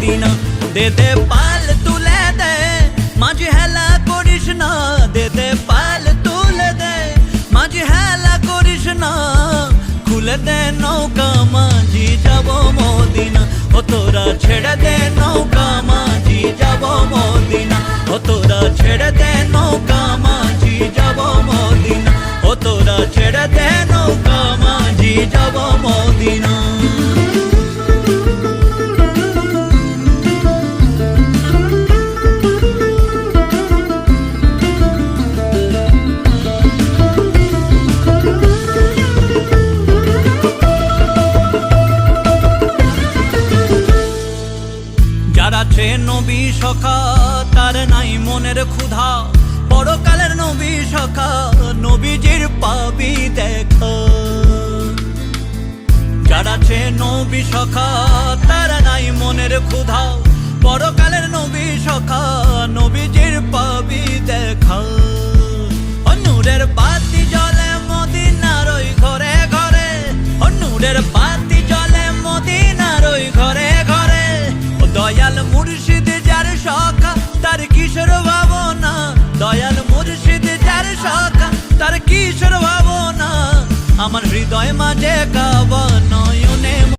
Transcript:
Medina. দে দে পাল তুলে দে মাঝি হেলা করিস না, দে দে পাল তুলে দে মাঝি হেলা করিস না, খুলে দে নৌকা মাঝি যাব মদিনা। ও তোরা ছেড়ে দে নৌকা মাঝি যাব মদিনা, ও তোরা ছেড়ে দে নৌকা মাঝি যাব মদিনা, ও তোরা ছেড়ে দে নৌকা মাঝি যাব মদিনা। যার আছে নবী সখা তার নাই মনের ক্ষুধা, পরকালের নবী সখা নবীজির পাবি দেখা। যার আছে নবী সখা তার নাই মনের ক্ষুধা, পরকালের নবী সখা নবীজির পাবি দেখা। নূরের বাতি জ্বলে মদিনার ওই ঘরে ঘরে, নূরের বাতি জ্বলে মদিনার ওই ঘরে ঘরে। দয়াল মুর্শিদ যার সখা তার কিশোর ভাবনা, দয়াল মুর্শিদ যার সখা তার কিশোর ভাবনা। আমার হৃদয় মাঝে কাবা নয়